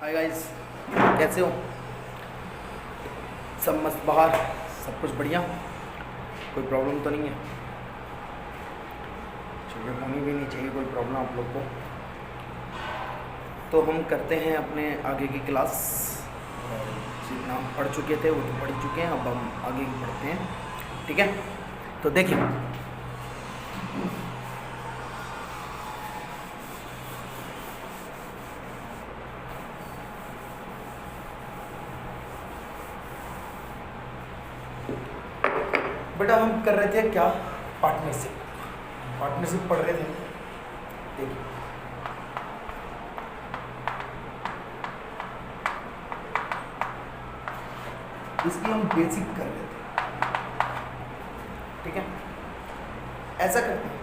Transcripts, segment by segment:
Hi guys, कैसे हो? सब मस्त बाहर, सब कुछ बढ़िया, कोई प्रॉब्लम तो नहीं है? चलिए, होनी भी नहीं चाहिए कोई प्रॉब्लम आप लोग को। तो हम करते हैं अपने आगे की क्लास। और जितना हम पढ़ चुके थे वो तो पढ़ चुके हैं, अब हम आगे की पढ़ते हैं। ठीक है, तो देखिए बेटा, हम कर रहे थे क्या? पार्टनरशिप पढ़ रहे थे। देखिए, इसकी हम बेसिक कर रहे थे। ठीक है, ऐसा करते हैं,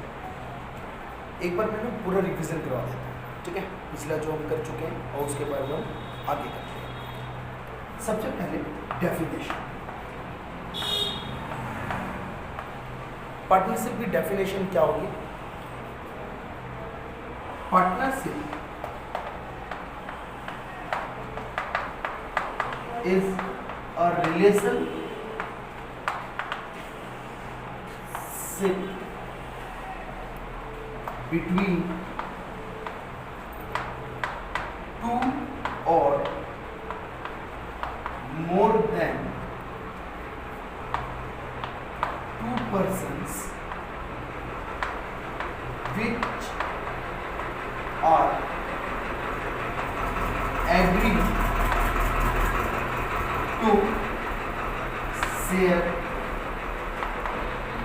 एक बार मैंने पूरा रिवीजन करवा देता हूँ। ठीक है, पिछला जो हम कर चुके हैं और उसके बारे में हम आगे करते हैं। सबसे पहले डेफिनेशन। पार्टनरशिप की डेफिनेशन क्या होगी? Partnership is a relationship between two और more than two persons which are agreed to share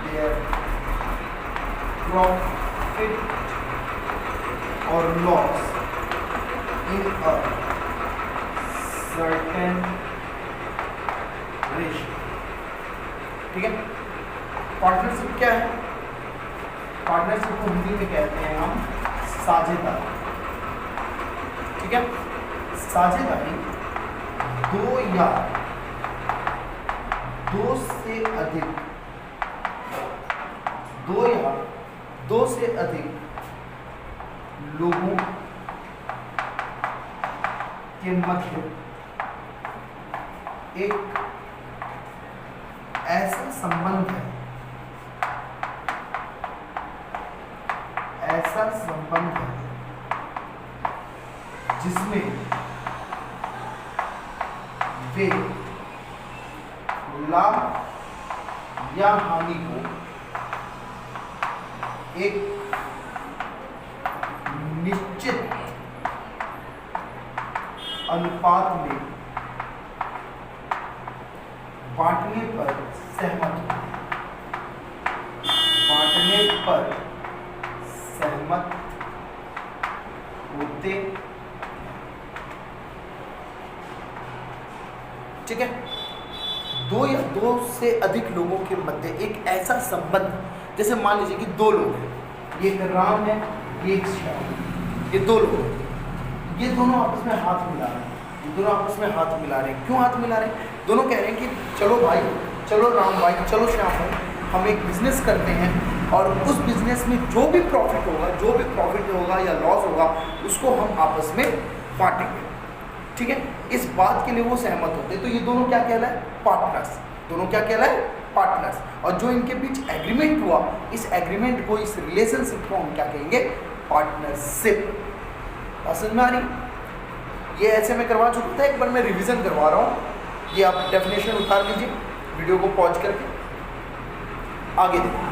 their profit or loss in a certain ratio। ठीक है, पार्टनरशिप क्या है? पार्टनरशिप को हिंदी में कहते हैं हम साझेदारी। ठीक है, साझेदारी दो या दो से अधिक लोगों के मध्य एक ऐसा संबंध है, जिसमें वे लाभ या हानि को एक निश्चित अनुपात में बांटने पर सहमत होते। ठीक है, दो या दो से अधिक लोगों के मध्य एक ऐसा संबंध, जैसे मान लीजिए कि दो लोग हैं, ये एक राम है, ये एक श्याम, ये दो लोग हैं, ये दोनों आपस में हाथ मिला रहे हैं। क्यों हाथ मिला रहे हैं? दोनों कह रहे हैं कि चलो भाई, चलो राम भाई, चलो श्याम भाई, हम एक बिजनेस करते हैं और उस बिजनेस में जो भी प्रॉफिट होगा या लॉस होगा उसको हम आपस में बांटेंगे। ठीक है, इस बात के लिए वो सहमत होते हैं। तो ये दोनों क्या कहलाए? पार्टनर्स। और जो इनके बीच एग्रीमेंट हुआ, इस एग्रीमेंट को, इस रिलेशनशिप को हम क्या कहेंगे? पार्टनरशिप। समझ में आ रही? ये ऐसे मैं करवा चुका था, एक बार मैं रिवीजन करवा रहा हूँ। ये आप डेफिनेशन उतार लीजिए, वीडियो को पॉज करके आगे देखिए।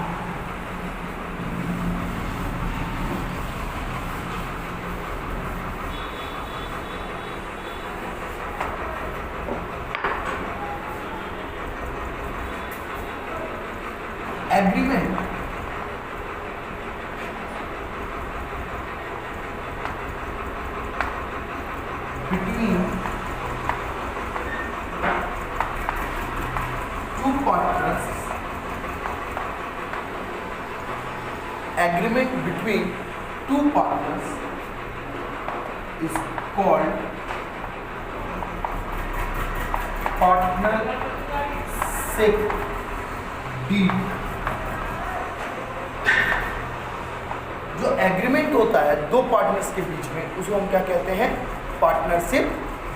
Agreement between two partners, is called partnership deed. जो एग्रीमेंट होता है दो पार्टनर्स के बीच में, उसको हम क्या कहते हैं? पार्टनरशिप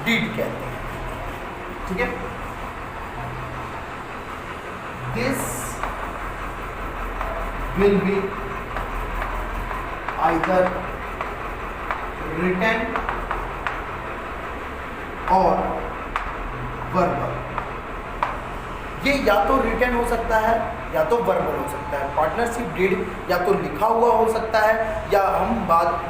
डीड कहते हैं, ठीक है। This will be either written or verbal. ये या तो रिटन हो सकता है या तो वर्बल हो सकता है। पार्टनरशिप डीड या तो लिखा हुआ हो सकता है या हम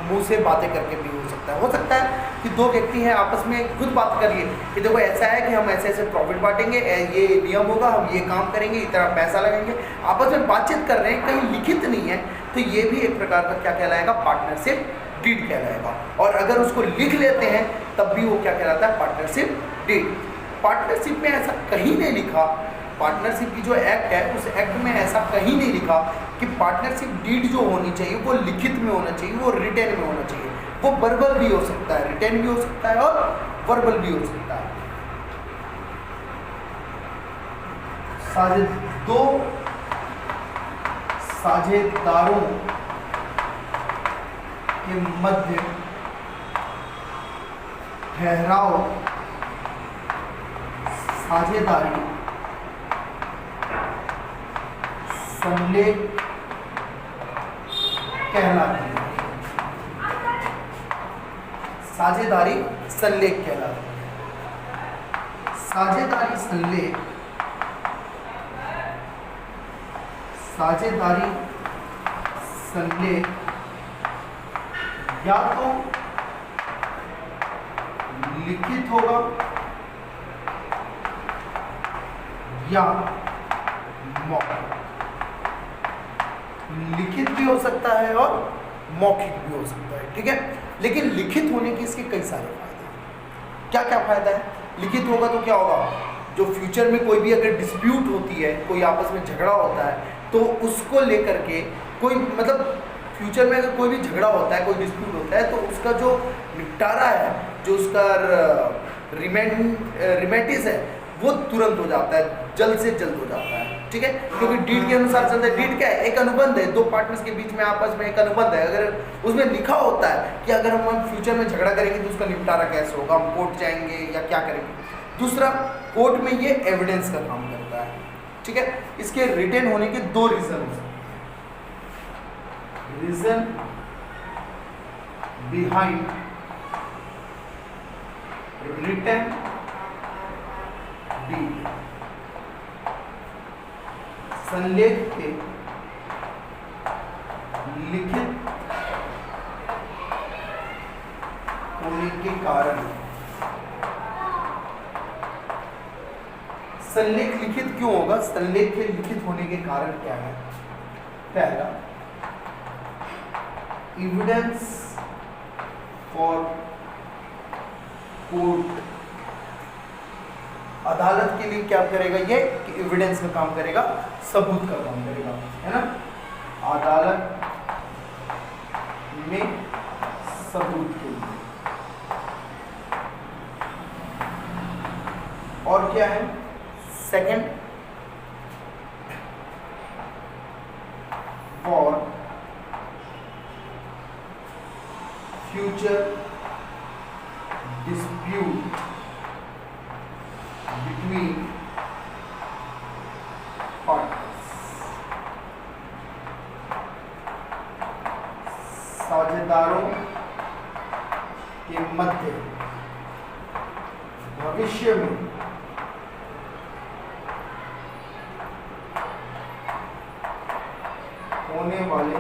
मुंह से बातें करके भी हो सकता है। हो सकता है कि दो व्यक्ति हैं आपस में खुद बात करिए कि देखो ऐसा है कि हम ऐसे ऐसे प्रॉफिट बांटेंगे, ये नियम होगा, हम ये काम करेंगे, इतना पैसा लगाएंगे, आपस में बातचीत कर रहे हैं, कहीं लिखित नहीं है, तो ये भी एक प्रकार का क्या कहलाएगा, पार्टनरशिप डीड कहलाएगा। और अगर उसको लिख लेते हैं तब भी वो क्या कहलाता है, पार्टनरशिप डीड। पार्टनरशिप में ऐसा कहीं नहीं लिखा, पार्टनरशिप की जो एक्ट है उस एक्ट में ऐसा कहीं नहीं लिखा कि पार्टनरशिप डीड जो होनी चाहिए वो लिखित में होना चाहिए, वो रिटेन में होना चाहिए। वो वर्बल भी हो सकता है, रिटेन भी हो सकता है और वर्बल भी हो सकता है। दो साझेदारों के मध्य ठहराव साझेदारी संलेख कहलाती है। साझेदारी संलेख कहलाती है। साझेदारी संलेख, साझेदारी संलेख या तो लिखित होगा या मौखिक। लिखित भी हो सकता है और मौखिक भी हो सकता है, ठीक है। लेकिन लिखित होने के इसके कई सारे फायदे हैं। क्या क्या फायदा है? लिखित होगा तो क्या होगा, जो फ्यूचर में कोई भी अगर डिस्प्यूट होती है, कोई आपस में झगड़ा होता है, तो उसको लेकर के कोई मतलब फ्यूचर में अगर कोई भी झगड़ा होता है, कोई डिस्प्यूट होता है, तो उसका जो निपटारा है, जो उसका रिमेटिस है, वो तुरंत हो जाता है, जल्द से जल्द हो जाता है, ठीक है। क्योंकि डीड के अनुसार चलता है। डीड क्या है? एक अनुबंध है, दो पार्टनर्स के बीच में आपस में एक अनुबंध है। अगर उसमें लिखा होता है कि अगर हम फ्यूचर में झगड़ा करेंगे तो उसका निपटारा कैसे होगा, हम कोर्ट जाएंगे या क्या करेंगे। दूसरा, कोर्ट में ये एविडेंस का काम करता है, ठीक है। इसके रिटेन होने के दो रीजन हो सकते हैं। रीजन बिहाइंड रिटन डीड, संलेख के लिखित होने के कारण। संलेख लिखित क्यों होगा? संलेख के लिखित होने के कारण क्या है? पहला, एविडेंस फॉर कोर्ट, अदालत के लिए क्या करेगा ये, कि एविडेंस का काम करेगा, सबूत का काम करेगा, है ना। अदालत में सबूत के लिए। और क्या है? Second, for future dispute between partners, साझेदारों के मध्य भविष्य में होने वाले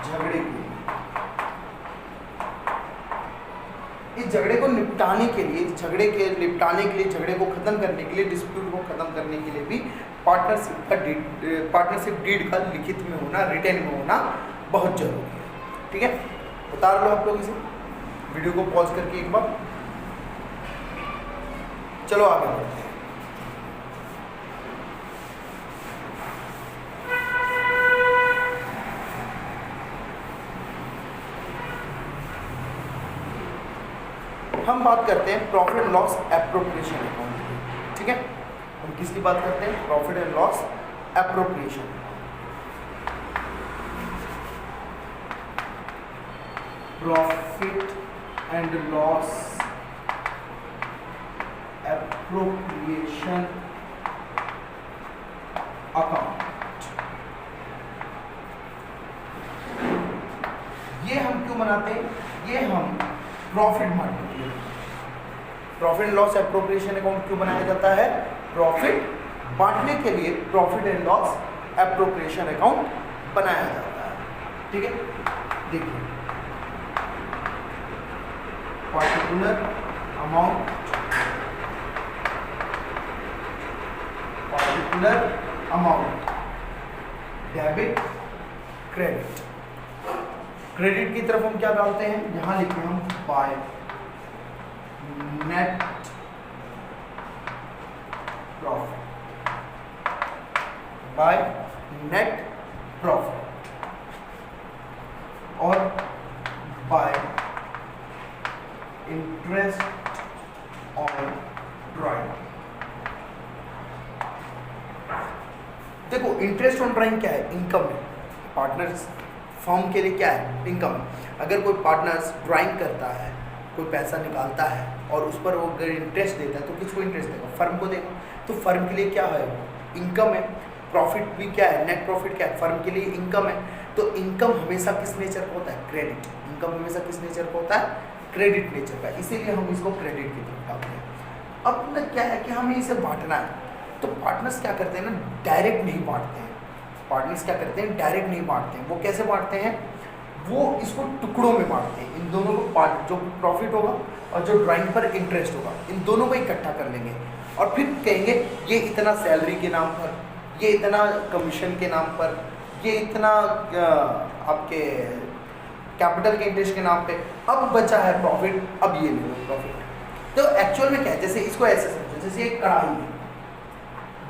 झगड़े के, इस झगड़े को निपटाने के लिए, झगड़े को खत्म करने के लिए, डिस्प्यूट को खत्म करने के लिए भी पार्टनरशिप डीड का लिखित में होना, रिटेन में होना बहुत जरूरी है, ठीक है। उतार लो आप लोग इसे, वीडियो को पॉज करके एक बार। चलो आगे बढ़ते हैं। हम बात करते हैं profit and loss appropriation account की, ठीक है। हम किसकी बात करते हैं? Profit and loss appropriation. Profit and loss appropriation account. ये हम क्यों बनाते हैं? ये हम प्रॉफिट मार्जिन के लिए, profit and loss appropriation account क्यों बनाया जाता है? प्रॉफिट बांटने के लिए profit and loss appropriation account बनाया जाता है। ठीक है, देखिए particular amount, particular amount, debit credit. Credit की तरफ हम क्या डालते हैं? यहां लिखते हैं हम by net profit, by net profit और बाय इंटरेस्ट ऑन ड्राइंग। देखो इंटरेस्ट ऑन ड्राइंग क्या है? इनकम है। पार्टनर्स फर्म के लिए क्या है? इनकम। अगर कोई पार्टनर्स ड्राइंग करता है, कोई पैसा निकालता है और उस पर वो अगर इंटरेस्ट देता है तो किसको इंटरेस्ट देगा? फर्म को देगा। तो फर्म के लिए क्या है? इनकम है। प्रॉफिट भी क्या है? नेट प्रॉफिट क्या है? फर्म के लिए इनकम है। तो इनकम हमेशा किस नेचर का होता है? क्रेडिट। इनकम हमेशा किस नेचर का होता है? क्रेडिट नेचर का। इसीलिए हम इसको क्रेडिट की तरफ डालते हैं। अब ना क्या है कि हमें इसे बांटना है, तो पार्टनर्स क्या करते हैं ना, डायरेक्ट नहीं बांटते हैं। पार्टनर्स क्या करते हैं? डायरेक्ट नहीं बांटते हैं। वो कैसे बांटते हैं? वो इसको टुकड़ों में बांटते हैं। इन दोनों को पार्ट, जो प्रॉफिट होगा और जो ड्राइंग पर इंटरेस्ट होगा, इन दोनों को इकट्ठा कर लेंगे और फिर कहेंगे ये इतना सैलरी के नाम पर, ये इतना कमीशन के नाम पर, ये इतना आपके कैपिटल के इंटरेस्ट के नाम पे। अब बचा है प्रॉफिट, अब ये ले लो प्रॉफिट। तो एक्चुअल में क्या है? जैसे इसको ऐसे समझो, जैसे एक कढ़ाई है,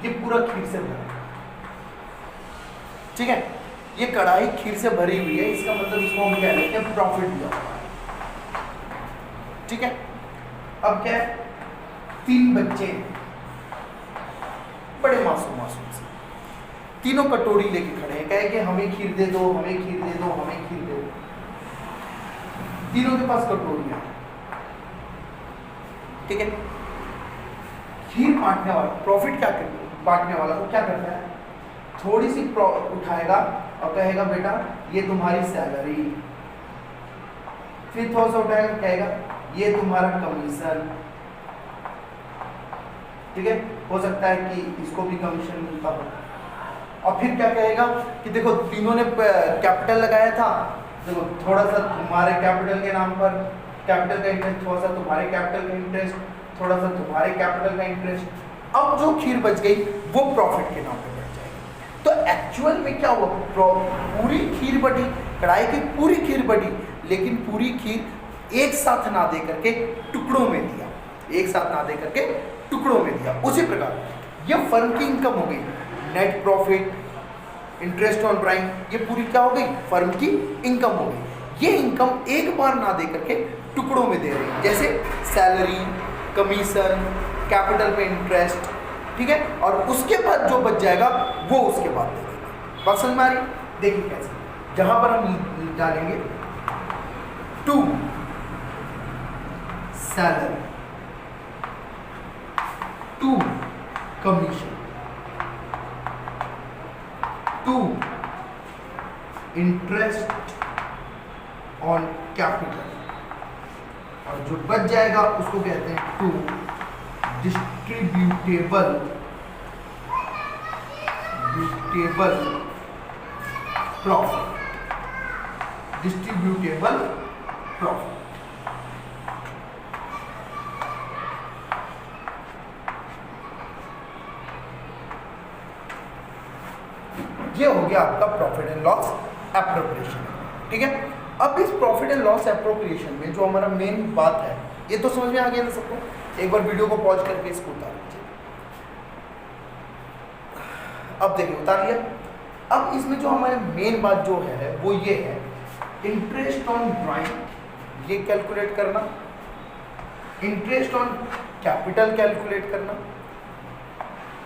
ये पूरा खीर से भरा है, ठीक है? ये कढ़ाई खीर से भरी हुई है, इसका मतलब इसको हम क्या लेते हैं? प्रॉफिट दिया हुआ है, ठीक है? अब क्या है? 3 बच्चे बड़े मासूम मासूम से, तीनों कटोरी लेके खड़े हैं, कहे कि हमें खीर दे दो, हमें खीर दे दो, हमें खीर दे दो। तीनों के पास कटोरियां, ठीक है? खीर बांटने वाला, प्रॉफिट क्या करता है? बांटने वाला को क्या करता है? थोड़ी सी उठाएगा और कहेगा बेटा ये तुम्हारी सैलरी, फिर थोड़ा सा उठाएगा, कहेगा ये तुम्हारा कमीशन, ठीक है? हो सकता है कि इसको भी कमीशन मिलता हो। और फिर क्या कहेगा कि देखो तीनों ने कैपिटल लगाया था, देखो थोड़ा सा तुम्हारे कैपिटल के नाम पर कैपिटल का इंटरेस्ट, थोड़ा सा तुम्हारे कैपिटल का इंटरेस्ट, थोड़ा सा तुम्हारे कैपिटल का इंटरेस्ट। अब जो खीर बच गई वो प्रॉफिट के नाम पे बच जाएगी। तो एक्चुअल में क्या हुआ? पूरी खीर बटी, कढ़ाई की पूरी खीर बटी, लेकिन पूरी खीर एक साथ ना दे करके टुकड़ों में दिया, एक साथ ना दे करके टुकड़ों में दिया। उसी प्रकार ये फर्म की इनकम हो गई, net profit, interest on drawing, ये पूरी क्या हो गई? फर्म की इनकम हो गई। ये इनकम एक बार ना दे करके टुकड़ों में दे रही है, जैसे सैलरी, कमीशन, कैपिटल पे इंटरेस्ट, ठीक है? और उसके बाद जो बच जाएगा वो उसके बाद दे देंगे। बात समझ में आ रही? देखिए कैसे, जहां पर हम डालेंगे to salary, to commission, to interest on capital, और जो बच जाएगा उसको कहते हैं to distributable profit, distributable profit. ये हो गया आपका प्रॉफिट एंड लॉस एप्रोप्रिएशन, ठीक है? अब इस प्रॉफिट एंड लॉस एप्रोप्रिएशन में जो हमारा मेन बात है, ये तो समझ में आ गया ना सबको? एक बार वीडियो को पॉज करके इसको उतार लीजिए। अब देखिए उतार लिया। अब इसमें जो हमारे मेन बात जो है वो ये है, इंटरेस्ट ऑन ड्राइंग ये कैलकुलेट करना, इंटरेस्ट ऑन कैपिटल कैलकुलेट करना,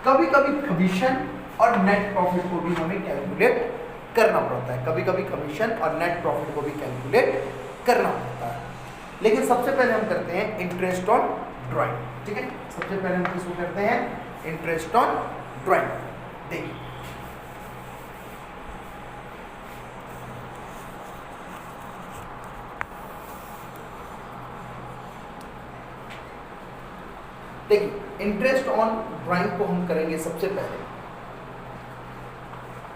कभी कभी कमीशन और नेट प्रॉफिट को भी हमें कैलकुलेट करना पड़ता है, कभी कभी कमीशन और नेट प्रॉफिट को भी कैलकुलेट करना पड़ता है। लेकिन सबसे पहले हम करते हैं इंटरेस्ट ऑन ड्राइंग, ठीक है। सबसे पहले हम किसको करते हैं, इंटरेस्ट ऑन ड्राइंग। देखिए इंटरेस्ट ऑन ड्राइंग को हम करेंगे सबसे पहले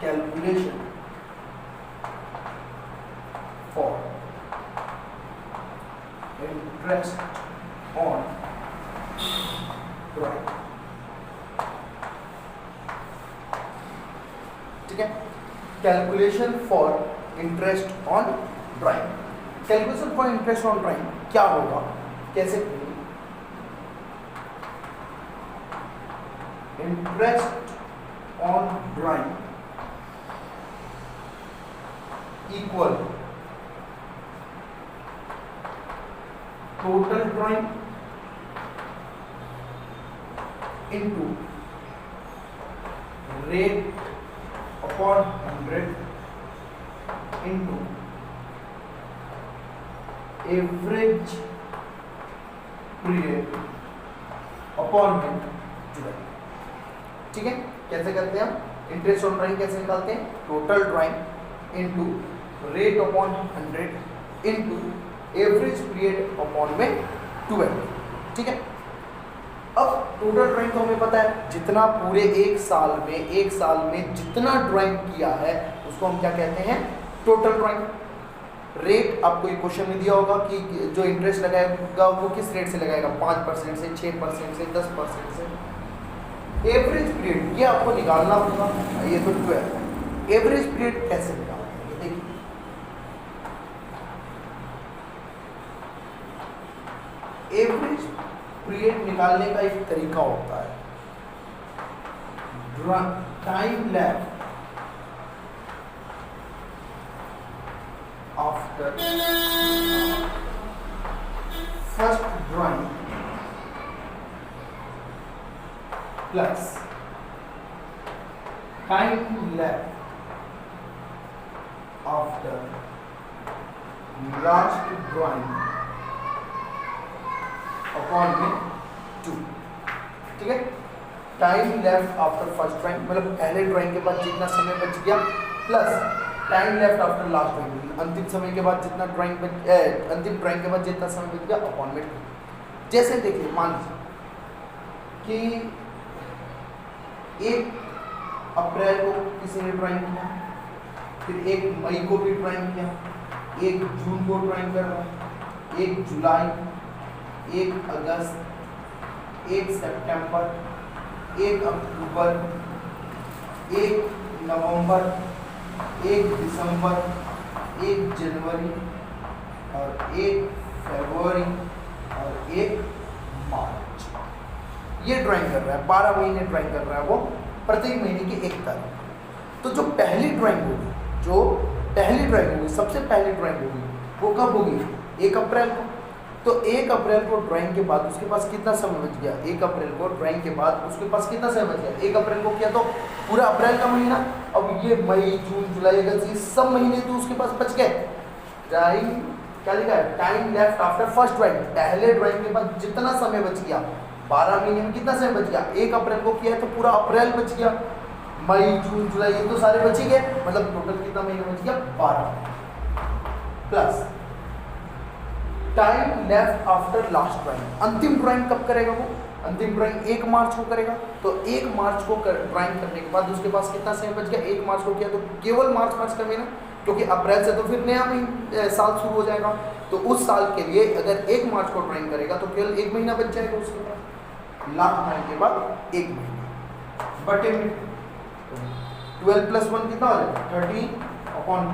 calculation for interest on drawing, ठीक है। Calculation for interest on drawing, calculation for interest on drawing क्या होगा, कैसे interest on drawing equal total drawing into rate upon 100 into average period upon 12, ठीक है। कैसे करते हैं हम इंटरेस्ट ऑन ड्राइंग, कैसे निकालते हैं, total drawing into rate upon 100 into average period upon में 12, ठीक है। अब टोटल ड्राइंग तो हमें पता है, जितना पूरे एक साल में जितना ड्राइंग किया है उसको हम क्या कहते हैं, टोटल ड्राइंग। रेट आपको एक क्वेश्चन में दिया होगा कि जो इंटरेस्ट लगाएगा वो किस रेट से लगाएगा, 5% से, 6% से, 10% से। एवरेज पीरियड ये आपको निकालना होगा, ये तो 12 है। एवरेज पीरियड कैसे निकालते हैं, देखिए एवरेज पीरियड निकालने का एक तरीका होता है, time lapse after first drawing plus time lapse after last drawing upon में 2, ठीक है। Time left after first drawing मतलब पहले ड्राइंग के बाद जितना समय बच गया plus time left after last drawing, अंतिम समय के बाद जितना अंतिम ड्राइंग के बाद जितना समय बच गया अपॉन में 2। जैसे देखिए मान लीजिए कि 1 अप्रैल को किसी ने ड्राइंग किया, फिर 1 मई को भी ड्राइंग किया, 1 जून को ड्राइंग कर रहा है, 1 जुलाई, 1 अगस्त, 1 सितंबर, 1 अक्टूबर, 1 नवंबर, 1 दिसंबर, 1 जनवरी और 1 फरवरी और 1 मार्च। ये ड्राइंग कर रहा है, 12 महीने ड्राइंग कर रहा है वो, प्रत्येक महीने की 1 तारीख। तो जो पहली ड्राइंग होगी, सबसे पहली ड्राइंग होगी वो कब होगी, 1 अप्रैल को। तो 1 अप्रैल को ड्राइंग के बाद उसके पास कितना समय बच गया, 1 अप्रैल को ड्राइंग के बाद उसके पास कितना समय बच गया, 1 अप्रैल को किया तो पूरा अप्रैल का महीना। अब ये मई, जून, जुलाई, अगस्त, ये सब महीने तो उसके पास बच गए। टाइम क्या लिखा है, time left after first drawing, पहले ड्राइंग के बाद जितना समय बच गया, 12 महीने में कितना समय बच गया, 1 अप्रैल को किया तो पूरा अप्रैल बच गया, मई, जून, जुलाई ये तो सारे बच ही गए, मतलब टोटल कितना महीने बच गया, 12 plus time left after last drawing. अंतिम ड्राइंग कब करेगा वो, अंतिम ड्राइंग 1 मार्च को करेगा। तो 1 मार्च को ड्राइंग करने के बाद उसके पास कितना समय बच गया, 1 मार्च को किया तो केवल मार्च का महीना, क्योंकि अप्रैल से तो फिर नया साल शुरू हो जाएगा। तो उस साल के लिए अगर 1 मार्च को ड्राइंग करेगा तो केवल 1 महीना बच जाएगा उसके पास। लास्ट ड्राइंग के बाद 1 महीना बटे 12 + 1 कितना हो जाएगा, 13/2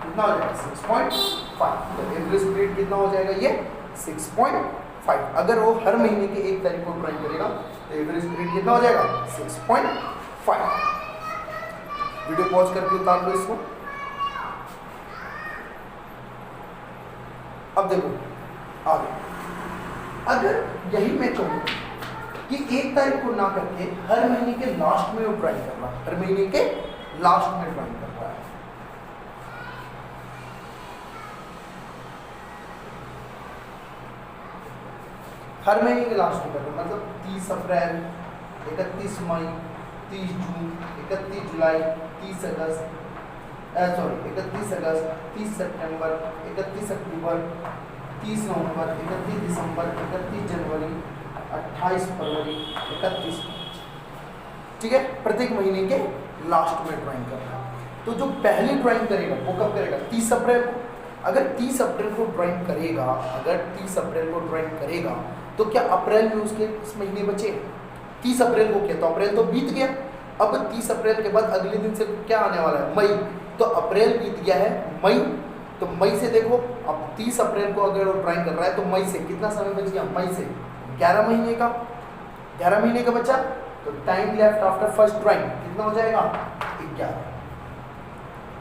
कितना हो जाएगा, 6.5। तो एवरेज पीरियड कितना हो जाएगा, ये 6.5। अगर वो हर महीने की 1 तारीख को ड्राइंग करेगा तो एवरेज पीरियड कितना हो जाएगा, 6.5। वीडियो पॉज करके उतार लो इसको। अब देखो आगे, अगर यही मैं कहूँ कि 1 तारीख को ना करके हर महीने के लास्ट में वो ड्राइंग कर रहा है, हर महीने के लास्ट में ड्राइंग कर रहा है, हर महीने के लास्ट में करना, मतलब 30 अप्रैल, 31 मई, 30 जून, 31 जुलाई, 30 अगस्त, 31 अगस्त, 30 सितंबर, 31 अक्टूबर, 30 नवंबर, 31 दिसंबर, 31 जनवरी, 28 फरवरी, 31 मार्च। ठीक है, प्रत्येक महीने के लास्ट में ड्राइंग करना। तो जो पहली ड्राइंग करेगा वो कब करेगा? 30 अप्रैल को। अगर 30 अप्रैल को ड्राइंग करेगा, अगर 30 अप्रैल को ड्राइंग करेगा तो क्या अप्रैल में उसके इस महीने बचे? 30 अप्रैल को किया तो अप्रैल तो बीत गया। अब 30 अप्रैल के बाद अगले दिन से क्या आने वाला है? मई। तो अप्रैल बीत गया है, मई। तो मई से देखो, अब 30 अप्रैल को अगर वो ड्राइंग कर रहा है तो मई से कितना समय बच गया? मई से 11 महीने का, 11 महीने का बचा। तो time left after first drawing कितना हो जाएगा? 11।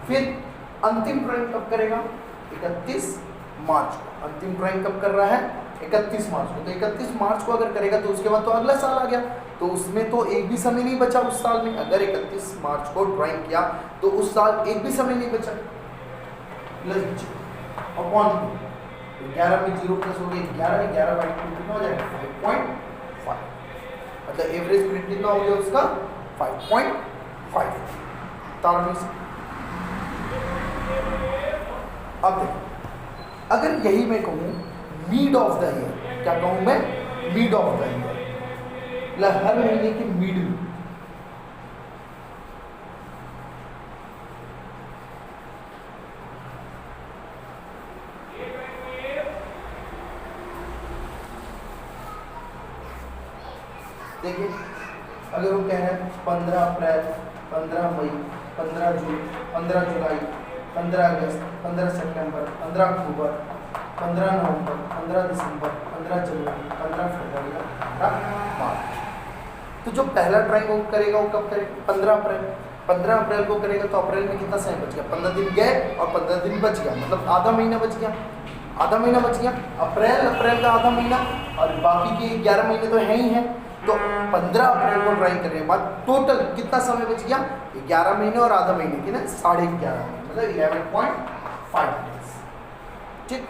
फिर अंतिम ड्राइंग कब करेगा? 31 मार्च को। अंतिम ड्राइंग कब कर रहा है? 31 मार्च को। तो 31 मार्च को अगर करेगा तो उसके बाद तो अगला साल आ गया, तो उसमें तो एक भी समय नहीं बचा उस साल में। अगर 31 मार्च को ड्राइंग किया तो उस साल एक भी समय नहीं बचा। प्लस अपॉन 11 में 0 प्लस हो गया 11, 11 बाई 2 कितना हो जाएगा? 5.5। मतलब एवरेज पीरियड कितना हो गया उसका? 5.5। तारमीस। अब देखो, अगर यही मैं कहूँ मिड ऑफ द ईयर, क्या कहूँ मैं? मिड ऑफ द ईयर, मतलब हर महीने के मिड में। देखिए, अगर वो कह रहे हैं 15 अप्रैल, 15 मई, 15 जून, 15 जुलाई, 15 अगस्त, 15 सितंबर, 15 अक्टूबर, 15 नवंबर, 15 दिसंबर, 15 जनवरी, 15 फरवरी, 15 मार्च। तो जो पहला ड्राइंग वो करेगा वो कब करेगा? 15 अप्रैल। 15 अप्रैल को करेगा तो अप्रैल में कितना समय बच गया? 15 दिन गए और 15 दिन बच गया, मतलब आधा महीना बच गया। आधा महीना बच गया। अप्रैल का आधा महीना, और बाकी के 11 महीने तो है ही हैं। तो 15 अप्रैल को ड्राइंग करने के बाद टोटल कितना समय बच गया? 11 महीने और आधा महीने की ना 11.5 महीने, मतलब 11.5 डेज। ठीक।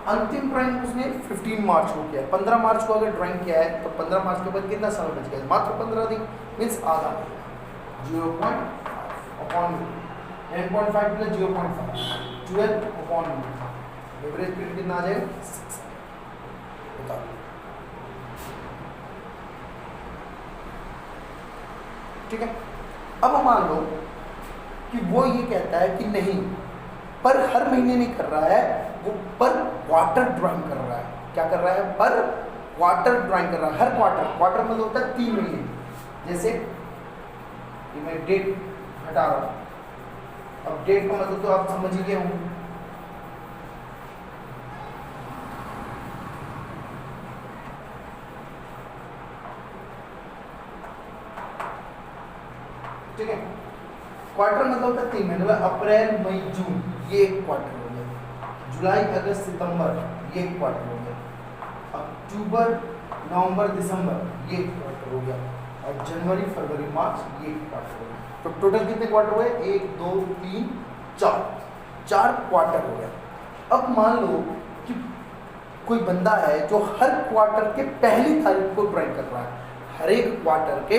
अंतिम ड्राइंग उसने 15 मार्च को किया। 15 मार्च को अगर ड्राइंग किया है तो 15 मार्च के बाद कितना समय बच गया? मात्र 15 दिन, मीन्स आधा। 0.5 upon 10.5 plus 0.5, 12 upon average period कितना आ जाएगा? 6। बताओ। ठीक है। अब मान लो कि वो ये कहता है कि नहीं, पर हर महीने नहीं कर रहा है, वो पर क्वार्टर ड्राइंग कर रहा है। क्या कर रहा है? पर क्वार्टर ड्राइंग कर रहा है। हर क्वार्टर मतलब होता है 3 महीने। जैसे कि मैं डेट हटा रहा हूँ, अब डेट का मतलब तो आप समझ ही गए होंगे। ठीक है। क्वार्टर मतलब होता है 3 महीने। अप्रैल मई जून ये एक क्वार्टर हो गया, जुलाई अगस्त सितंबर ये एक क्वार्टर हो गया, अक्टूबर नवंबर दिसंबर ये एक क्वार्टर हो गया, और जनवरी फरवरी मार्च ये एक क्वार्टर हो गया। तो टोटल कितने क्वार्टर हुए? 1 2 3 4 क्वार्टर हो गया। अब मान लो कि कोई बंदा है जो हर क्वार्टर के पहली तारीख को ड्राइंग कर रहा है, हर एक क्वार्टर के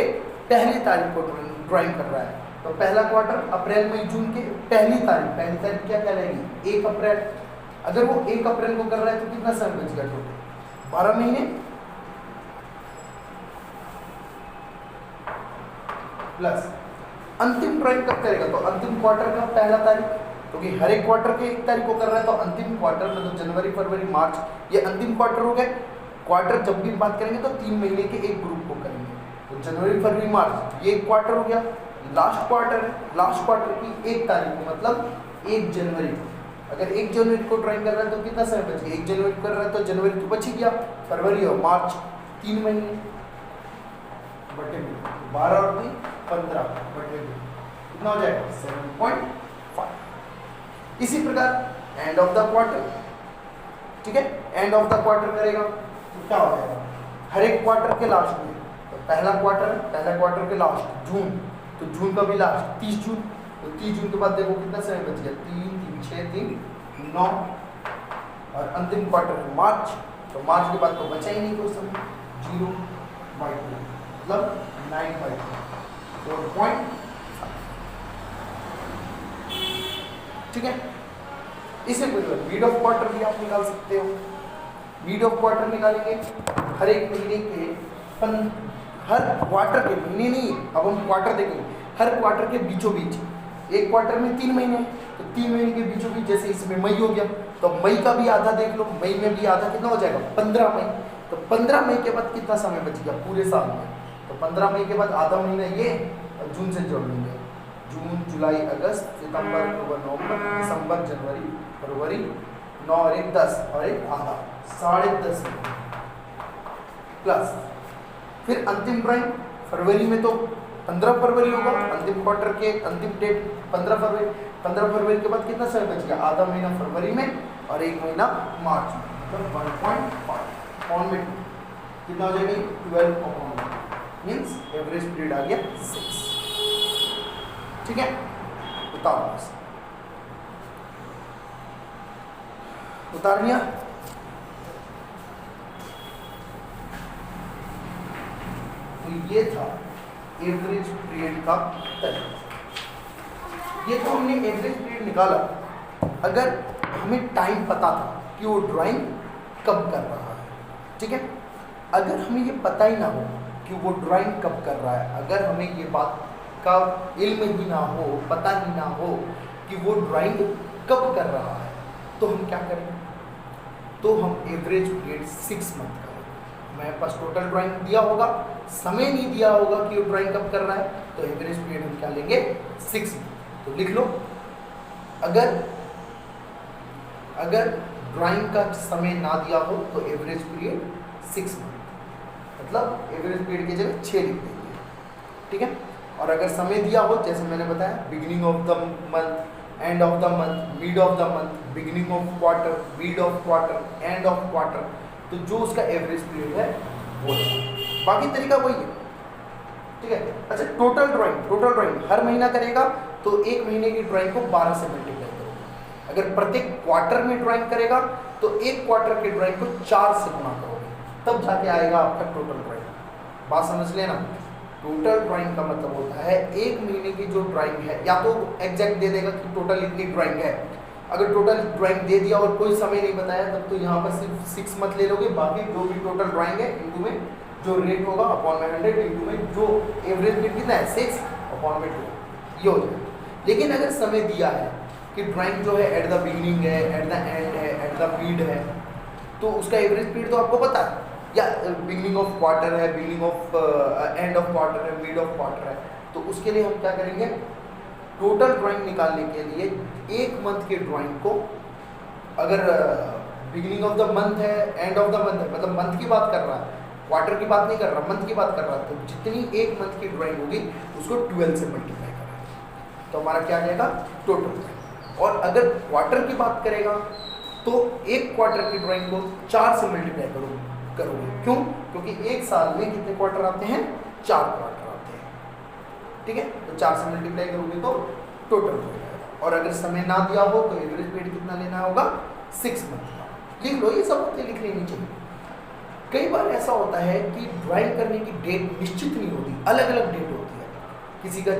पहली तारीख को ड्राइंग कर रहा है। तो पहला क्वार्टर अप्रैल मई जून के पहली तारीख क्या कहलाएगी? 1 अप्रैल। अगर वो 1 अप्रैल को कर रहा है तो कितना समय बच गया? टोटल 12 महीने प्लस अंतिम ड्राइंग कब करेगा? तो अंतिम क्वार्टर का पहला तारीख, क्योंकि हर एक क्वार्टर के 1 तारीख को कर रहा है। तो अंतिम क्वार्टर मतलब जनवरी फरवरी मार्च ये अंतिम क्वार्टर हो गए। क्वार्टर जब भी बात करेंगे तो 3 महीने के एक ग्रुप को करेंगे। तो जनवरी फरवरी मार्च ये एक क्वार्टर हो गया। लास्ट क्वार्टर है, लास्ट क्वार्टर की 1 तारीख को मतलब 1 जनवरी को। अगर 1 जनवरी को ड्राइंग कर रहा है तो कितना समय बच गया? 1 जनवरी को कर रहा है तो जनवरी तो बच ही गया, फरवरी और मार्च 3 महीने बटे 12 और 3 15 बटे 2 कितना हो जाएगा? 7.5। इसी प्रकार एंड ऑफ द क्वार्टर, ठीक है, एंड ऑफ द क्वार्टर करेगा तो क्या हो जाएगा? हर एक क्वार्टर के लास्ट में, तो पहला क्वार्टर के लास्ट जून, तो जून का भी लास्ट 30 जून। तो 30 जून के बाद देखो कितना समय बच गया? 3 3 6 3 9, और अंतिम क्वार्टर मार्च तो मार्च के बाद तो बचा ही नहीं कोई समय, 0/2 मतलब 9/2 4.5। ठीक है, इसे मीड ऑफ क्वार्टर भी आप निकाल सकते हो। मीड ऑफ क्वार्टर निकालेंगे हर एक महीने के हर क्वार्टर के महीने नहीं, अब हम क्वार्टर देखेंगे, हर क्वार्टर के बीचों बीच, एक क्वार्टर में 3 महीने, तो 3 महीने के बीचों बीच, जैसे इसमें मई हो गया तो मई का भी आधा देख लो, मई में भी आधा कितना हो जाएगा 15 मई। तो 15 मई के बाद कितना समय बच गया पूरे साल में, तो 15 मई के बाद आधा महीना ये और जून से जोड़ लेंगे, जून जुलाई अगस्त सितंबर अक्टूबर नवंबर दिसंबर जनवरी फरवरी, 9 और 1 10 और 1 आधा 10.5 प्लस फिर अंतिम ड्राइंग फरवरी में तो 15 फरवरी होगा, अंतिम क्वार्टर के अंतिम डेट 15 फरवरी। 15 फरवरी के बाद कितना समय बच गया, आधा महीना फरवरी में और 1 महीना मार्च में, मतलब 1.5 ऑन में कितना हो जाएगी 12 अपॉन मीन्स एवरेज पीरियड आ गया 6। ठीक है, उतार उतार लिया। तो ये था एवरेज पीरियड का तरीका। ये तो हमने एवरेज पीरियड निकाला। अगर हमें टाइम पता था कि वो ड्राइंग कब कर रहा है, ठीक है, अगर हमें ये पता ही ना हो कि वो ड्राइंग कब कर रहा है, अगर हमें ये बात का इल्म ही ना हो, पता ही ना हो कि वो ड्राइंग कब कर रहा है, तो हम क्या करेंगे, तो हम एवरेज पीरियड 6 मंथ करेंगे। हमारे पास टोटल ड्राइंग दिया होगा, समय नहीं दिया होगा कि वो ड्राइंग कब कर रहा है, तो एवरेज पीरियड हम क्या लेंगे 6 मंथ। तो लिख लो, अगर ड्राइंग का समय ना दिया हो तो एवरेज पीरियड 6 मंथ, मतलब एवरेज पीरियड की जगह 6 लिख देंगे। ठीक है, और अगर समय दिया हो, जैसे मैंने बताया, beginning of the month, end of the month, mid of the month, beginning of quarter, mid of quarter, end of quarter, तो जो उसका एवरेज पीरियड है वो है। बाकी तरीका वही है। ठीक है, अच्छा, टोटल ड्राइंग हर महीना करेगा तो एक महीने की ड्राइंग को 12 से मल्टीप्लाई करोगे। अगर प्रत्येक क्वार्टर में ड्राइंग करेगा तो एक क्वार्टर की ड्राइंग को 4 से गुणा करोगे, तब जाके आएगा आपका टोटल ड्राइंग। बात समझ लेना, टोटल ड्राइंग का मतलब होता है एक महीने की जो ड्राइंग है, या तो एग्जैक्ट दे देगा कि टोटल इतनी ड्राइंग है। अगर टोटल ड्राइंग दे दिया और कोई समय नहीं बताया, तब तो यहाँ पर सिर्फ 6 मत ले लोगे, बाकी जो भी टोटल ड्राइंग है इंटू में जो रेट होगा अपॉन में 100 इंटू में जो एवरेज रेट कितना है 6 अपॉन में 2, ये हो जाएगा। लेकिन अगर समय दिया है कि ड्राइंग जो है एट द बिगिनिंग है, एट द एंड है, एट द मिड है, तो उसका एवरेज पीरियड तो आपको पता है, या बिगिनिंग ऑफ क्वार्टर है, beginning of end of quarter है, मिड ऑफ क्वार्टर है, तो उसके लिए हम क्या करेंगे, टोटल ड्राइंग निकालने के लिए एक मंथ के ड्राइंग को, अगर बिगिनिंग ऑफ द मंथ है, एंड ऑफ द मंथ है, मतलब मंथ की बात कर रहा है, क्वार्टर की बात नहीं कर रहा, मंथ की बात कर रहा है, तो जितनी एक मंथ की ड्राइंग होगी उसको 12 से मल्टीप्लाई करें तो हमारा क्या आ जाएगा टोटल ड्राइंग। और अगर क्वार्टर की बात करेगा तो एक क्वार्टर की ड्राइंग को 4 से मल्टीप्लाई करोगे। क्यों? क्योंकि एक साल में कितने क्वार्टर आते हैं, 4 क्वार्टर आते हैं। ठीक है, तो 4 से मल्टीप्लाई करोगे तो टोटल हो जाएगा। और अगर समय ना दिया हो तो एवरेज पीरियड कितना लेना होगा, 6 मंथ का। लिख लो, ये सब बातें लिख लेनी चाहिए। कई बार ऐसा होता है कि ड्राइंग करने की डेट निश्चित नहीं होती, अलग अलग डेट होती है। किसी का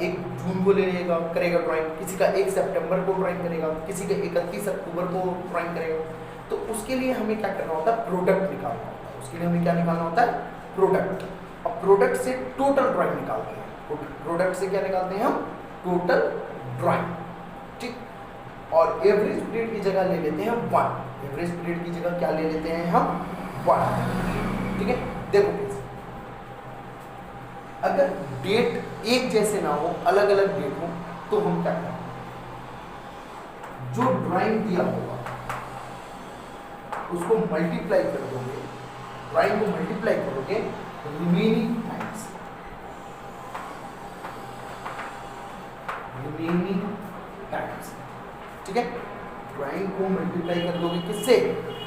1 जून को ले लेगा करेगा ड्राइंग, किसी का 1 सितंबर को ड्राइंग करेगा, किसी का 31 अक्टूबर को ड्राइंग करेगा। तो उसके लिए हमें क्या करना होता है, प्रोडक्ट निकालना होता है। उसके लिए हमें क्या निकालना होता है, प्रोडक्ट। और प्रोडक्ट से टोटल ड्राइंग निकालते हैं। प्रोडक्ट से क्या निकालते हैं हम, टोटल ड्राइंग। ठीक, और एवरेज पीरियड की जगह ले लेते हैं 1। एवरेज पीरियड की जगह क्या ले लेते हैं हम, 1। ठीक है, देखो प्लीज, अगर डेट एक जैसे ना हो, अलग अलग डेट हो, तो हम क्या करें, जो ड्राइंग दिया होगा उसको मल्टीप्लाई कर दोगे, ड्राइंग को मल्टीप्लाई करोगे रिमेनिंग टाइम्स, ठीक है, ड्राइंग को मल्टीप्लाई कर दोगे किससे,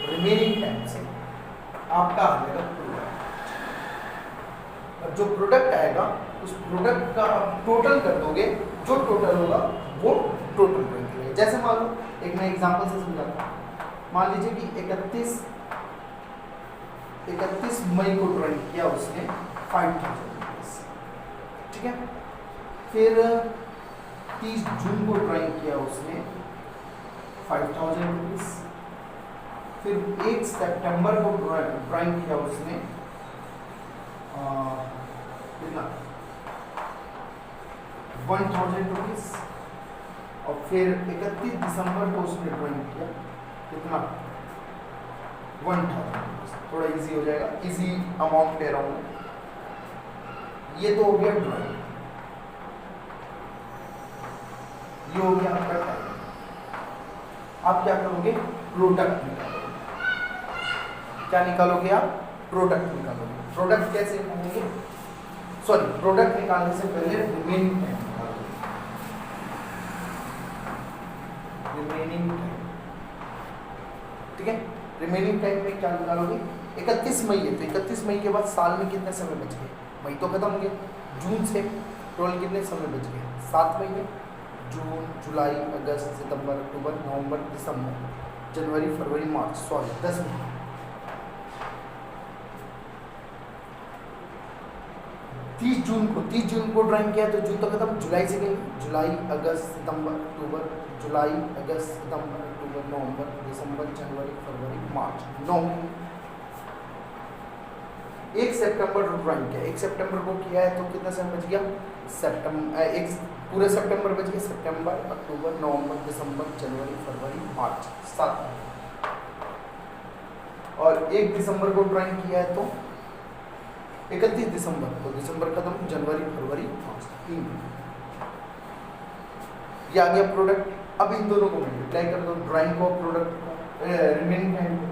रिमेनिंग टाइम से, आपका आ जाएगा प्रोडक्ट। अब जो प्रोडक्ट आएगा उस प्रोडक्ट का आप टोटल कर दोगे, जो टोटल होगा वो टोटल ड्राइंग करेगा। जैसे मान लो, एक मैं एग्जांपल से समझाता हूँ। मान लीजिए कि 31 31 मई को ड्राइंग किया उसने 5000 रुपीज, ठीक है। फिर 30 जून को ड्राइंग किया उसने 5000 रुपीज। फिर 1 सितंबर को ड्राइंग किया उसने कितना 1000 रुपीज। और फिर 31 दिसंबर को उसने ड्राइंग किया कितना 1000 रुपीज। थोड़ा इजी हो जाएगा, इजी अमाउंट ले रहा हूँ। ये तो हो गया ड्राइंग, ये हो गया आपका टाइम। आप क्या करोगे, प्रोडक्ट निकालोगे। क्या निकालोगे आप, प्रोडक्ट निकालोगे। प्रोडक्ट कैसे निकालेंगे, सॉरी प्रोडक्ट निकालने से पहले रिमेनिंग टाइम निकालोगे। रिमेनिंग टाइम, ठीक है। रिमेनिंग टाइम में क्या निकालोगे, 31 मई है तो 31 मई के बाद साल में कितने समय बच गए, मई तो खत्म हो गया। जून से टोटल कितने समय बच गए, 7 महीने। जून, जुलाई, अगस्त, सितंबर, अक्टूबर, नवंबर, दिसंबर, जनवरी, फरवरी, मार्च, सॉरी 10 महीने। 30 जून को ड्राइंग किया तो जून तो खत्म, जुलाई से गई, जुलाई, अगस्त, सितंबर, अक्टूबर, जुलाई, अगस्त, सितंबर, अक्टूबर, नवंबर, दिसंबर, जनवरी, फरवरी, मार्च, 9 महीने। 1 सितंबर को ड्राइंग किया, 1 सितंबर को किया है तो कितना समय बच गया, एक पूरे सितंबर बच गया, सितंबर, अक्टूबर, नवंबर, दिसंबर, जनवरी, फरवरी, मार्च, 7 महीने। और 1 दिसंबर को ड्राइंग किया है तो 31 दिसंबर, तो दिसंबर खत्म, जनवरी, फरवरी, मार्च, 3 महीने। ये आ गया प्रोडक्ट। अब इन दोनों को मल्टीप्लाई कर दो, ड्राइंग को, प्रोडक्ट को, रिमेनिंग टाइम को।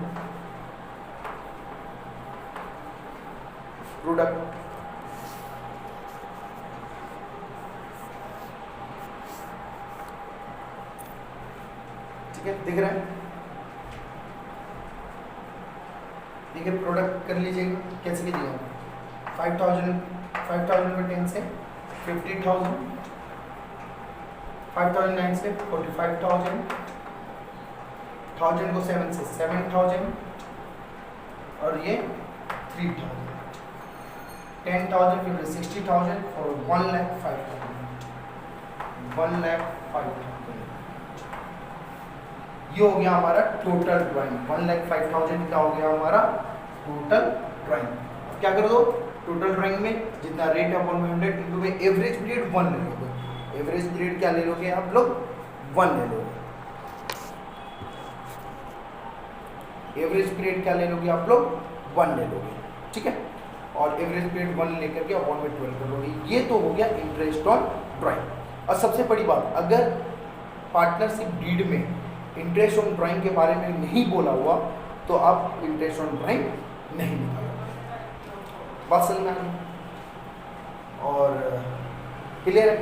प्रोडक्ट ठीक है, दिख रहा है, ठीक है। प्रोडक्ट कर लीजिएगा, कैसे कीजिएगा, 5000 को 10 से 50,000, 5009 से 45,000, 1000 को 7 से 7,000 और ये 3,000, 10,000 फिर 60,000 और 1,05,000, 1,05,000। ये हो गया हमारा टोटल ड्राइंग। 1,05,000 का हो गया हमारा टोटल ड्राइंग। अब क्या कर दो, टोटल ड्राइंग में जितना रेट है 100 इंटू में एवरेज पीरियड 1 ले लोगे। एवरेज पीरियड क्या ले लोगे आप लोग, 1 ले लोगे। एवरेज पीरियड क्या ले लोगे आप लोग, 1 ले लोगे, ठीक है। और एवरेज पीरियड 1 लेकर के 1 में 12 कर लोगे। ये तो हो गया इंटरेस्ट ऑन ड्राइंग। और सबसे बड़ी बात, अगर पार्टनरशिप डीड में इंटरेस्ट ऑन ड्राइंग के बारे में नहीं बोला हुआ तो आप इंटरेस्ट ऑन ड्राइंग नहीं निकालोगे। बात समझ में आ गई और क्लियर है।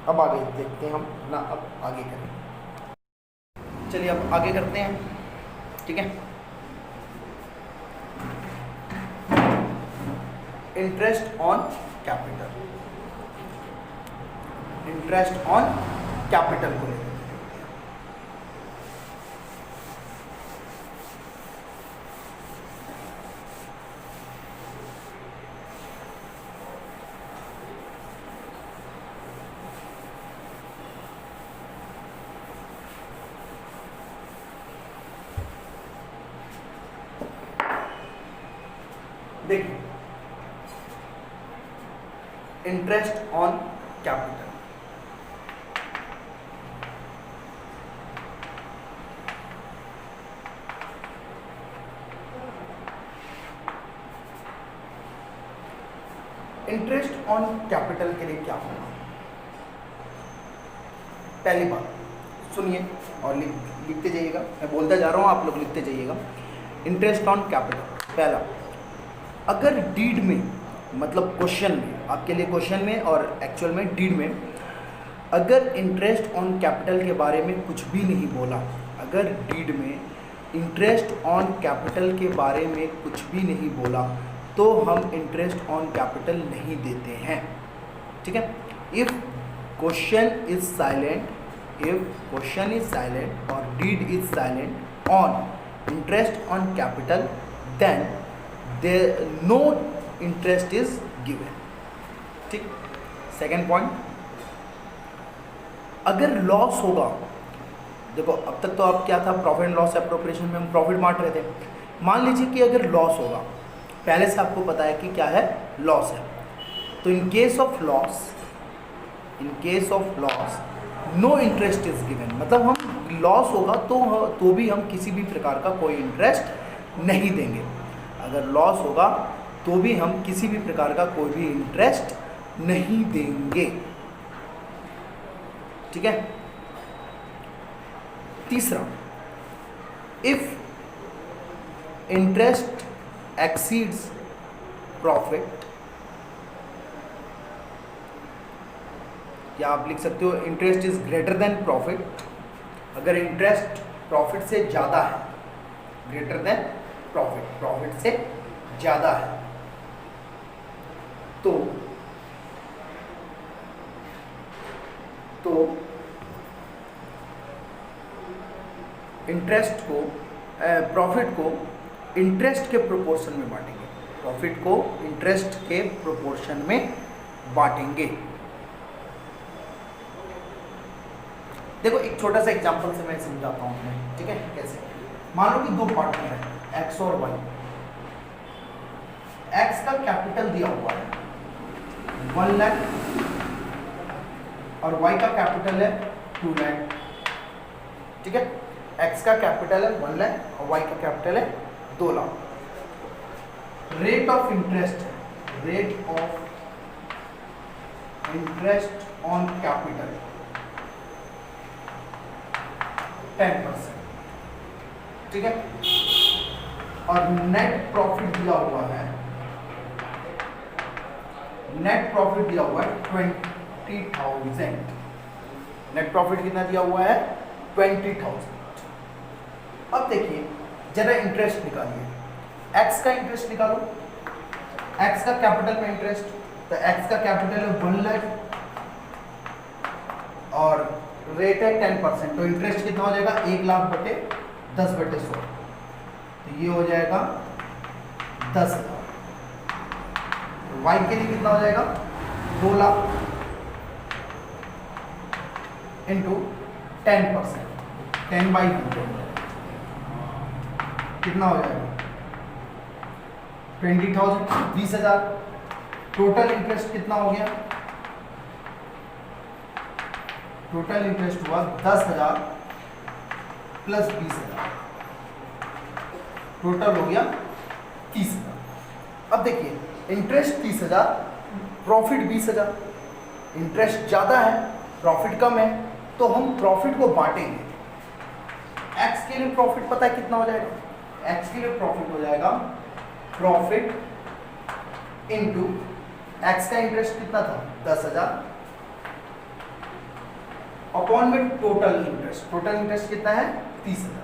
अब आगे देखते हैं हम ना, अब आगे करें। चलिए अब आगे करते हैं, ठीक है। Interest on capital, interest on capital को लेकर देखिए, interest on capital, interest on capital के लिए क्या होगा, पहली बात सुनिए और लिखते जाइएगा। मैं बोलता जा रहा हूँ, आप लोग लिखते जाइएगा। इंटरेस्ट ऑन कैपिटल, पहला, अगर डीड में, मतलब क्वेश्चन में, आपके लिए क्वेश्चन में और एक्चुअल में डीड में, अगर इंटरेस्ट ऑन कैपिटल के बारे में कुछ भी नहीं बोला, अगर डीड में इंटरेस्ट ऑन कैपिटल के बारे में कुछ भी नहीं बोला तो हम इंटरेस्ट ऑन कैपिटल नहीं देते हैं, ठीक है। If question is silent, if question is silent और deed is silent on interest on capital, then there no interest is given. ठीक, सेकेंड पॉइंट, अगर लॉस होगा, देखो अब तक तो अब क्या था, प्रॉफिट एंड लॉस एप्रोप्रिएशन में हम प्रॉफिट बांट रहे थे। मान लीजिए कि अगर लॉस होगा, पहले से आपको पता है कि क्या है, लॉस है, तो in case of loss no interest is given, मतलब हम लॉस होगा तो भी हम किसी भी प्रकार का कोई इंटरेस्ट नहीं देंगे। अगर लॉस होगा तो भी हम किसी भी प्रकार का कोई भी इंटरेस्ट नहीं देंगे। ठीक है। तीसरा, इफ इंटरेस्ट एक्सीड्स प्रॉफिट, या आप लिख सकते हो interest is greater than profit, अगर इंटरेस्ट प्रॉफिट से ज़्यादा है, ग्रेटर देन प्रॉफिट से ज़्यादा है, तो इंटरेस्ट को प्रॉफिट को इंटरेस्ट के प्रोपोर्शन में बांटेंगे, प्रॉफिट को इंटरेस्ट के प्रोपोर्शन में बांटेंगे। देखो एक छोटा सा एग्जांपल से मैं समझाता हूँ तुम्हें, ठीक है, कैसे। मान लो कि दो पार्टनर हैं, एक्स और वाई। एक्स का कैपिटल दिया हुआ है 1 लाख और वाई का कैपिटल है 2 लाख। ठीक है, एक्स का कैपिटल है 1 लाख और वाई का कैपिटल है 2 lakh. Rate of interest on capital 10%। ठीक है, और नेट प्रॉफिट दिया हुआ है, नेट प्रॉफिट दिया हुआ है 20,000। नेट प्रॉफिट कितना दिया हुआ है, 20,000। अब देखिए जरा इंटरेस्ट निकालिए, एक्स का इंटरेस्ट निकालो, एक्स का कैपिटल में इंटरेस्ट, तो एक्स का कैपिटल है 1 लाख और रेट है 10%, तो इंटरेस्ट कितना हो जाएगा, 1 लाख बटे 10/100, तो ये हो जाएगा 10,000। वाई के लिए कितना हो जाएगा, 2 लाख इंटू 10%, 10/100 कितना हो जाएगा, 20,000, 20,000। टोटल इंटरेस्ट कितना हो गया, टोटल इंटरेस्ट हुआ 10,000 प्लस 20,000, टोटल हो गया 30,000। अब देखिए इंटरेस्ट 30,000, प्रॉफिट 20,000, इंटरेस्ट ज़्यादा है प्रॉफिट कम है, तो हम प्रॉफिट को बांटेंगे। एक्स के लिए प्रॉफिट पता है कितना हो जाएगा, एक्स के लिए प्रॉफिट हो जाएगा प्रॉफिट इनटू एक्स का इंटरेस्ट कितना था 10,000 अपॉन में टोटल इंटरेस्ट कितना है 30,000,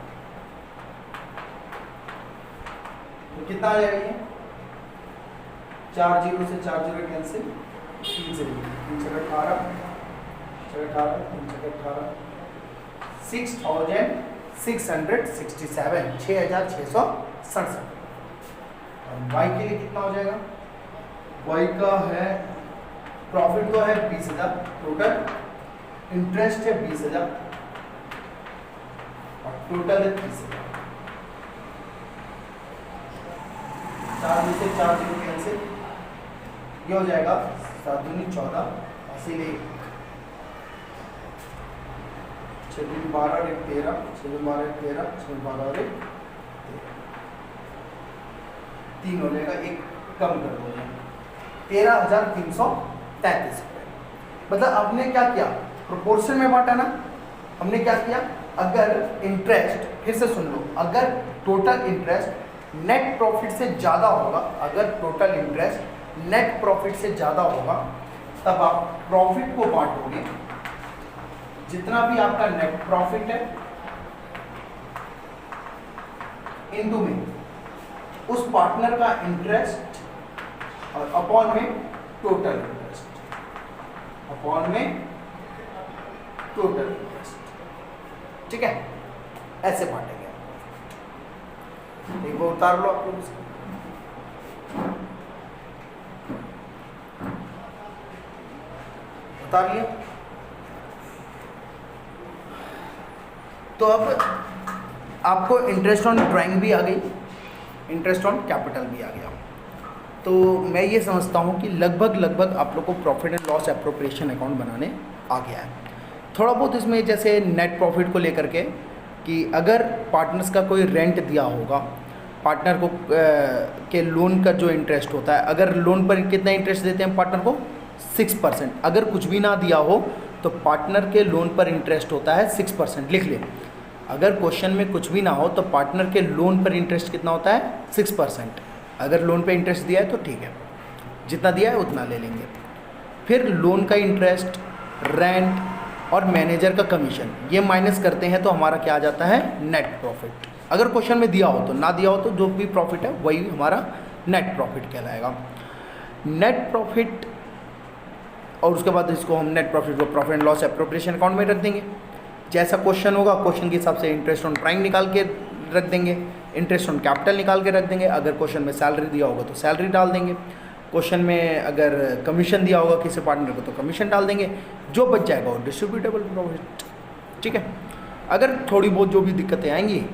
तो कितना आ जाएगा ये, 4 जीरो से 4 जीरो कैंसिल, 3 से 3 से 18, 6,667, 6,667। और वाई के लिए कितना हो जाएगा, वाई का है प्रॉफिट तो है 20,000, टोटल इंटरेस्ट है 20,000 और टोटल है 30,000। 4 में से 4 जीरो कैंसिल, ये हो जाएगा 7 दूनी 14, 80 ले 6 दूनी 12 और 1 13, 6 दूनी 12 1 13, 6 12 और 1 3 हो जाएगा, एक कम कर दो, 13,333 रुपये। मतलब आपने क्या किया, प्रोपोर्शन में बांटा ना। हमने क्या किया, अगर इंटरेस्ट, फिर से सुन लो, अगर टोटल इंटरेस्ट नेट प्रॉफिट से ज़्यादा होगा, अगर टोटल इंटरेस्ट नेट प्रॉफिट से ज़्यादा होगा, तब आप प्रॉफिट को बांटोगे, जितना भी आपका नेट प्रॉफिट है इनटू में उस पार्टनर का इंटरेस्ट और अपॉन में टोटल इंटरेस्ट, अपॉन में टोटल इंटरेस्ट। ठीक है, ऐसे बांटेंगे। एक बार उतार लो आप लोग इसे। उतार लिया। तो अब आपको इंटरेस्ट ऑन ड्राइंग भी आ गई, इंटरेस्ट ऑन कैपिटल भी आ गया। तो मैं ये समझता हूँ कि लगभग आप लोग को profit and loss appropriation account बनाने आ गया है। थोड़ा बहुत इसमें जैसे नेट प्रॉफिट को लेकर के कि अगर पार्टनर्स का कोई रेंट दिया होगा, पार्टनर को के लोन का जो इंटरेस्ट होता है, अगर लोन पर कितना इंटरेस्ट देते हैं पार्टनर को 6%, अगर कुछ भी ना दिया हो तो पार्टनर के लोन पर इंटरेस्ट होता है 6%। लिख ले, अगर क्वेश्चन में कुछ भी ना हो तो पार्टनर के लोन पर इंटरेस्ट कितना होता है 6%। अगर लोन पे इंटरेस्ट दिया है तो ठीक है, जितना दिया है उतना ले लेंगे। फिर लोन का इंटरेस्ट, रेंट और मैनेजर का कमीशन, ये माइनस करते हैं तो हमारा क्या आ जाता है नेट प्रॉफिट। अगर क्वेश्चन में दिया हो तो, ना दिया हो तो जो भी प्रॉफिट है वही हमारा नेट प्रॉफिट कहलाएगा। नेट प्रॉफिट, और उसके बाद इसको हम नेट प्रॉफिट को profit and loss appropriation account में रख देंगे। जैसा क्वेश्चन होगा क्वेश्चन के हिसाब से इंटरेस्ट ऑन ड्राइंग निकाल के रख देंगे, इंटरेस्ट ऑन कैपिटल निकाल के रख देंगे। अगर क्वेश्चन में सैलरी दिया होगा तो सैलरी डाल देंगे, क्वेश्चन में अगर कमीशन दिया होगा किसी पार्टनर को तो कमीशन डाल देंगे, जो बच जाएगा वो डिस्ट्रीब्यूटेबल प्रॉफिट। ठीक है, अगर थोड़ी बहुत जो भी दिक्कतें आएंगी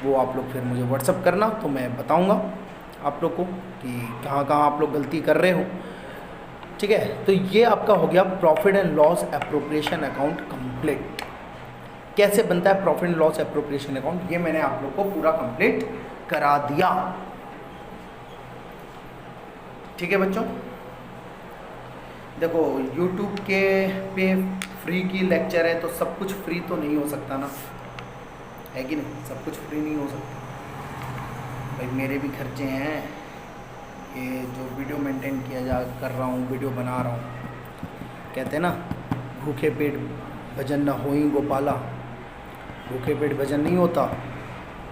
वो आप लोग फिर मुझे व्हाट्सअप करना, तो मैं बताऊँगा आप लोग को कि कहाँ कहाँ आप लोग गलती कर रहे हो। ठीक है, तो ये आपका हो गया profit and loss appropriation account complete. कैसे बनता है profit and loss appropriation account, ये मैंने आप लोग को पूरा कंप्लीट करा दिया। ठीक है बच्चों, देखो YouTube के पे फ्री की लेक्चर है तो सब कुछ फ्री तो नहीं हो सकता ना, है कि नहीं? सब कुछ फ्री नहीं हो सकता भाई, मेरे भी खर्चे हैं। ये जो वीडियो मेंटेन किया कर रहा हूँ, वीडियो बना रहा हूँ, कहते हैं ना भूखे पेट भजन न होई गोपाला, भूखे पेट भजन नहीं होता।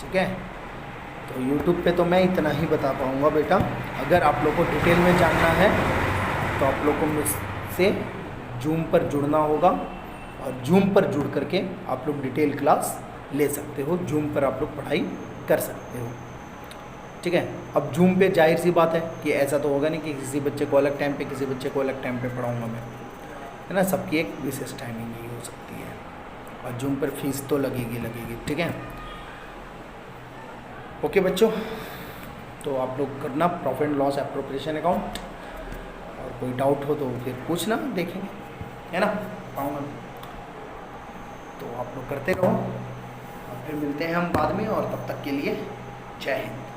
ठीक है, तो YouTube पे तो मैं इतना ही बता पाऊँगा बेटा। अगर आप लोग को डिटेल में जानना है तो आप लोग को मुझसे जूम पर जुड़ना होगा, और जूम पर जुड़ करके आप लोग डिटेल क्लास ले सकते हो, जूम पर आप लोग पढ़ाई कर सकते हो। ठीक है, अब जूम पे जाहिर सी बात है कि ऐसा तो होगा नहीं कि किसी बच्चे को अलग टाइम पे, किसी बच्चे को अलग टाइम पे पढ़ाऊँगा मैं, है ना। सबकी एक विशेष टाइमिंग ही हो सकती है, और जूम पर फीस तो लगेगी। ठीक है, ओके बच्चों, तो आप लोग करना profit and loss appropriation account, और कोई डाउट हो तो फिर पूछना, देखेंगे, है ना, पाऊँगा। तो आप लोग करते रहो, और फिर मिलते हैं हम बाद में, और तब तक के लिए जय हिंद।